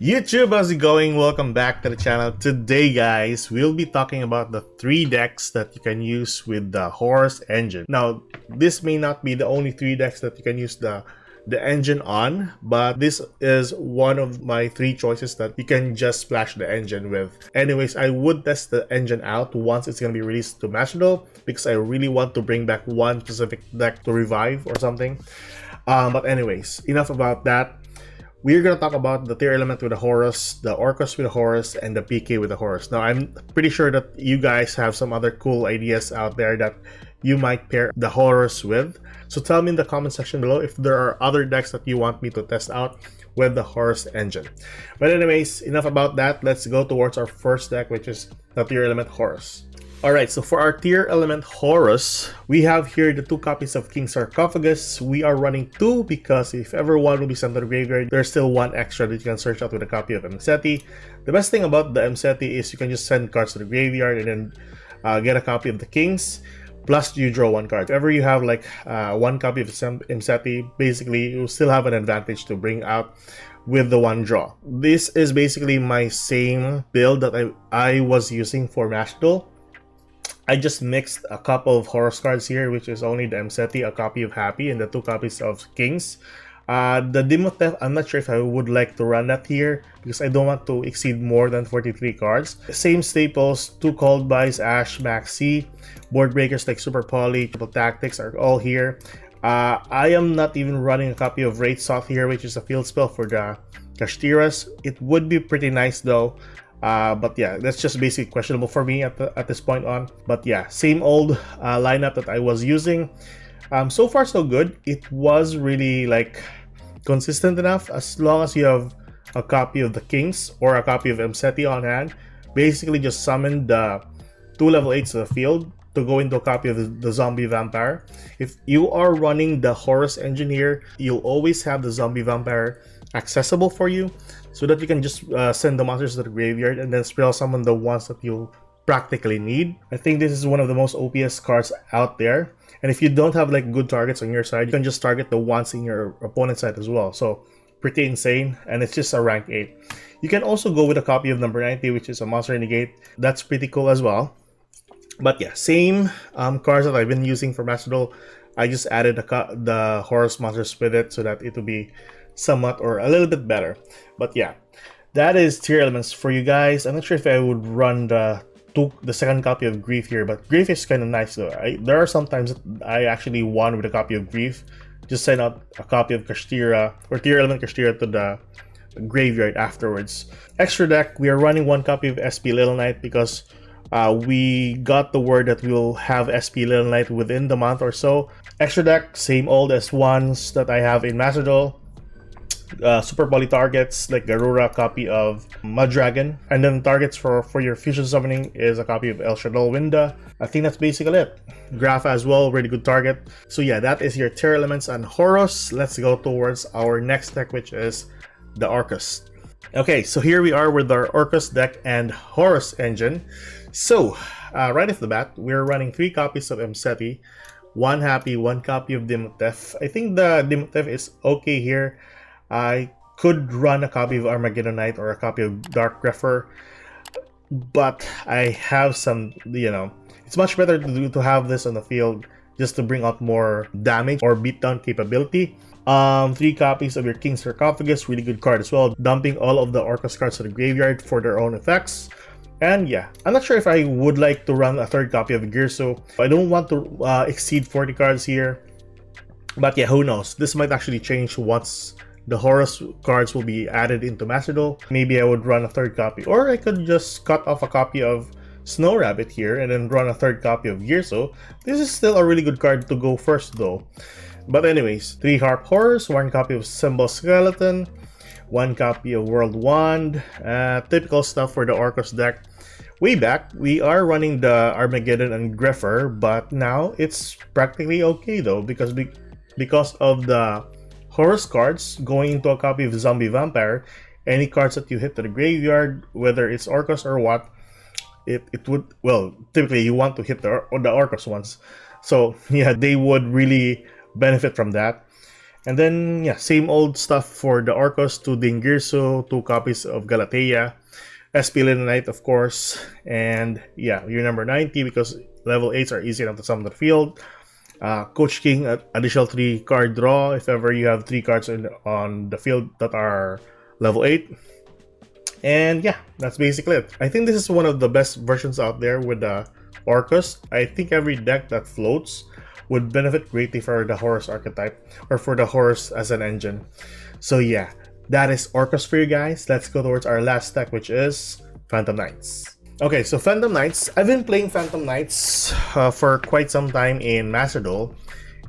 YouTube, how's it going? Welcome back to the channel. Today, guys, we'll be talking about the 3 decks that you can use with the Horus engine. Now, this may not be the only 3 decks that you can use the engine on, but this is one of my 3 choices that you can just splash the engine with. Anyways, I would test the engine out once it's going to be released to Master Duel because I really want to bring back one specific deck to revive or something. But anyways, enough about that. We're going to talk about the tier element with the Horus, the Orcus with the Horus, and the PK with the Horus. Now, I'm pretty sure that you guys have some other cool ideas out there that you might pair the Horus with. So tell me in the comment section below if there are other decks that you want me to test out with the Horus engine. But anyways, enough about that. Let's go towards our first deck, which is the tier element Horus. Alright, so for our tier element Horus, we have here the 2 copies of King Sarcophagus. We are running 2 because if ever one will be sent to the graveyard, there's still 1 extra that you can search out with a copy of Mseti. The best thing about the Mseti is you can just send cards to the graveyard and then get a copy of the Kings, plus you draw 1 card. If ever you have like 1 copy of Mseti, basically you still have an advantage to bring out with the 1 draw. This is basically my same build that I was using for Master Duel. I just mixed a couple of Horus cards here, which is only the Mseti, a copy of Happy, and the 2 copies of Kings. The Dimotep, I'm not sure if I would like to run that here because I don't want to exceed more than 43 cards. Same staples, 2 Cold Buys, Ash, Maxi, board breakers like Super Poly, Triple Tactics are all here. I am not even running a copy of Wraith Soth here, which is a field spell for the Kashtiras. It would be pretty nice though. But yeah, that's just basically questionable for me at this point on. But yeah, same old lineup that I was using. So far so good. It was really like consistent enough as long as you have a copy of the Kings or a copy of Mseti on hand. Basically just summon the 2 level 8s to the field to go into a copy of the Zombie Vampire. If you are running the Horus engine here, you'll always have the Zombie Vampire accessible for you so that you can just send the monsters to the graveyard and then spell summon the ones that you practically need. I think this is one of the most OPS cards out there, and if you don't have like good targets on your side, you can just target the ones in your opponent's side as well. So pretty insane, and it's just a rank 8. You can also go with a copy of number 90, which is a Monster Renegade. That's pretty cool as well. But yeah, same cards that I've been using for Master Duel. I just added the Horus monsters with it so that it will be somewhat or a little bit better. But yeah, that is tier elements for you guys. I'm not sure if I would run the second copy of Grief here, but Grief is kind of nice though. There are some times that I actually won with a copy of Grief. Just send out a copy of Kashtira or tier element Kashtira to the graveyard afterwards. Extra deck, we are running 1 copy of SP Little Knight because we got the word that we will have SP Little Knight within the month or so. Extra deck, same old as ones that I have in Master Duel. Super Poly targets like Garura, copy of Mud Dragon, and then targets for your fusion summoning is a copy of El Shaddol Winda. I think that's basically it. Graph as well, really good target. So yeah, that is your tier elements and Horus. Let's go towards our next deck, which is the Orcus. Okay, so here we are with our Orcus deck and Horus engine. So right off the bat, we're running 3 copies of Mseti, 1 Happy, 1 copy of Dimotep. I think the Dimotep is okay here. I could run a copy of Armageddon Knight or a copy of Dark Grepher, but I have some, it's much better to have this on the field just to bring out more damage or beatdown capability. 3 copies of your King Sarcophagus, really good card as well, dumping all of the Orcus cards to the graveyard for their own effects. And yeah, I'm not sure if I would like to run a 3rd copy of Girso. I don't want to exceed 40 cards here, but yeah, who knows? This might actually change once the Horus cards will be added into Master Duel. Maybe I would run a 3rd copy, or I could just cut off a copy of Snow Rabbit here and then run a 3rd copy of Girso. This is still a really good card to go first though. But anyways, 3 Harp Horrors, 1 copy of Symbol Skeleton, 1 copy of World Wand, typical stuff for the Orcus deck. Way back, we are running the Armageddon and Grepher, but now it's practically okay though because of the Horus cards going into a copy of Zombie Vampire. Any cards that you hit to the graveyard, whether it's Orcus or what, it would, well, typically you want to hit the Orcus ones. So yeah, they would really benefit from that. And then, yeah, same old stuff for the Orcos, 2 Dingirso, 2 copies of Galatea, SP Knight, of course, and yeah, your number 90 because level 8s are easy enough to summon to the field. Coach King, additional 3 card draw if ever you have 3 cards on the field that are level 8. And yeah, that's basically it. I think this is one of the best versions out there with the Orcus. I think every deck that floats would benefit greatly for the Horus archetype or for the Horus as an engine. So yeah, that is Orcus for you guys. Let's go towards our last deck, which is Phantom Knights. Okay, so Phantom Knights. I've been playing Phantom Knights for quite some time in Master Duel.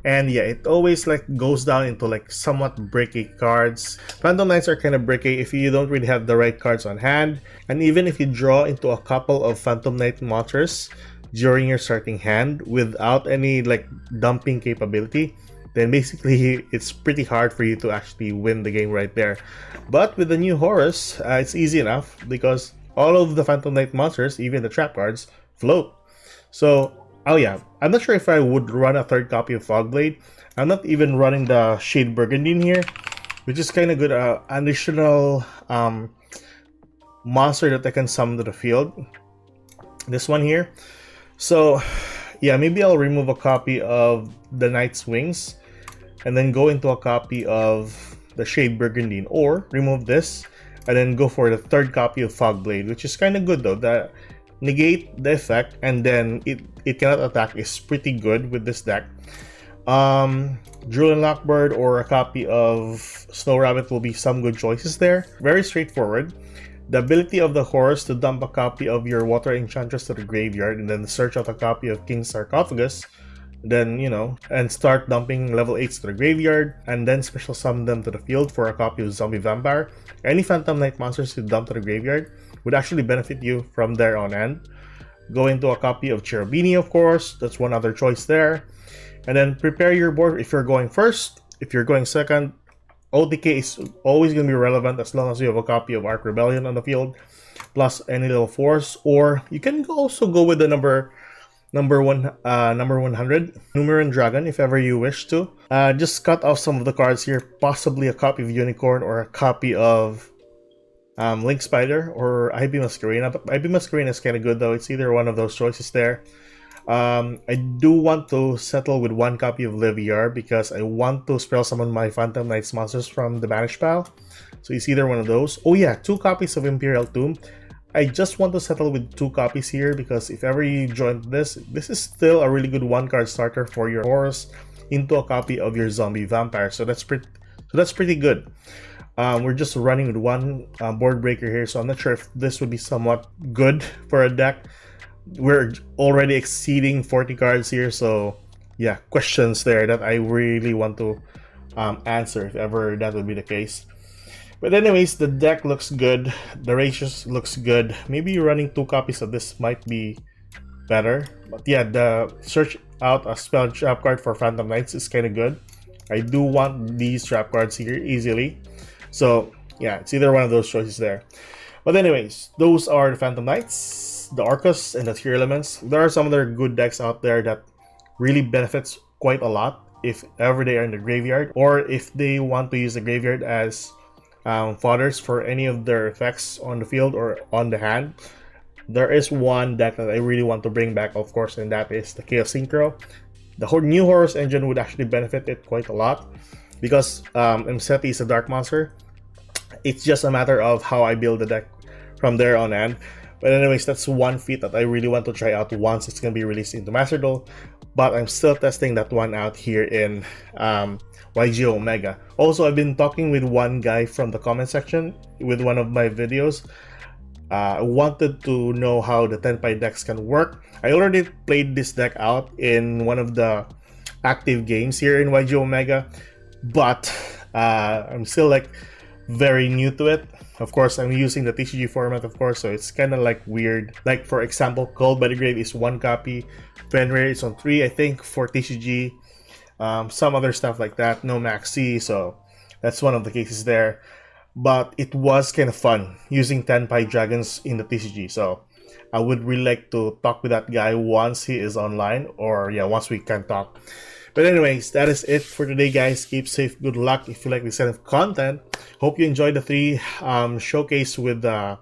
And yeah, it always like goes down into like somewhat bricky cards. Phantom Knights are kind of bricky if you don't really have the right cards on hand. And even if you draw into a couple of Phantom Knight monsters during your starting hand without any like dumping capability, then basically it's pretty hard for you to actually win the game right there. But with the new Horus, it's easy enough because all of the Phantom Knight monsters, even the trap cards, float. So, oh yeah, I'm not sure if I would run a third copy of Fogblade. I'm not even running the Shade Burgundy in here, which is kind of good. Additional monster that I can summon to the field. This one here. So, yeah, maybe I'll remove a copy of the Knight's Wings and then go into a copy of the Shade Burgundy, or remove this and then go for the third copy of Fogblade, which is kind of good though. That negate the effect and then it cannot attack is pretty good with this deck. Drulin Lockbird or a copy of Snow Rabbit will be some good choices there. Very straightforward. The ability of the Horus to dump a copy of your Water Enchantress to the graveyard and then search out a copy of King's Sarcophagus, then, you know, and start dumping level 8s to the graveyard, and then special summon them to the field for a copy of Zombie Vampire. Any Phantom Knight monsters you dump to the graveyard would actually benefit you from there on end. Go into a copy of Cherubini, of course, that's one other choice there. And then prepare your board if you're going first. If you're going second, OTK is always going to be relevant as long as you have a copy of Arc Rebellion on the field, plus any little force. Or you can also go with the number 100, Numeran Dragon, if ever you wish to. Just cut off some of the cards here, possibly a copy of Unicorn or a copy of Link Spider or IB Masquerena. But IB Masquerena is kind of good though. It's either one of those choices there. I do want to settle with one copy of Liviar because I want to spell summon my Phantom Knights monsters from the Banish Pile. So it's either one of those. Oh yeah, 2 copies of Imperial Tomb. I just want to settle with 2 copies here because if ever you join this is still a really good 1-card starter for your Horus into a copy of your Zombie Vampire. So that's pretty good. We're just running with 1 board breaker here, so I'm not sure if this would be somewhat good for a deck. We're already exceeding 40 cards here, so yeah, questions there that I really want to answer if ever that would be the case. But anyways, the deck looks good, the ratios looks good. Maybe running 2 copies of this might be better. But yeah, the search out a spell trap card for Phantom Knights is kind of good. I do want these trap cards here easily. So yeah, it's either one of those choices there. But anyways, those are the Phantom Knights, the Arcus, and the Tier Elements. There are some other good decks out there that really benefits quite a lot if ever they are in the graveyard, or if they want to use the graveyard as fodders for any of their effects on the field or on the hand. There is one deck that I really want to bring back, of course, and that is the Chaos Synchro. The new Horus engine would actually benefit it quite a lot because Mseti is a dark monster. It's just a matter of how I build the deck from there on end. But anyways, that's one feat that I really want to try out once it's going to be released into Master Duel. But I'm still testing that one out here in YugiOh Omega. Also, I've been talking with one guy from the comment section with one of my videos. I wanted to know how the Tenpai decks can work. I already played this deck out in one of the active games here in YugiOh Omega, but I'm still like very new to it. Of course, I'm using the TCG format, of course, so it's kind of like weird. Like, for example, Called by the Grave is 1 copy, Fenrir is on 3, I think, for TCG. Some other stuff like that, no Max C, so that's one of the cases there. But it was kind of fun using Tenpai Dragons in the TCG, so I would really like to talk with that guy once he is online, or yeah, once we can talk. But anyways, that is it for today, guys. Keep safe, good luck if you like this kind of content. Hope you enjoyed the 3 showcase with the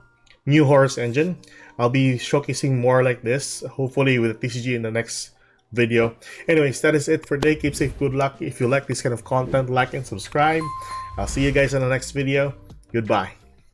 new Horus engine. I'll be showcasing more like this, hopefully with the TCG in the next video. Anyways, that is it for today. Keep safe, good luck. If you like this kind of content, like and subscribe. I'll see you guys in the next video. Goodbye.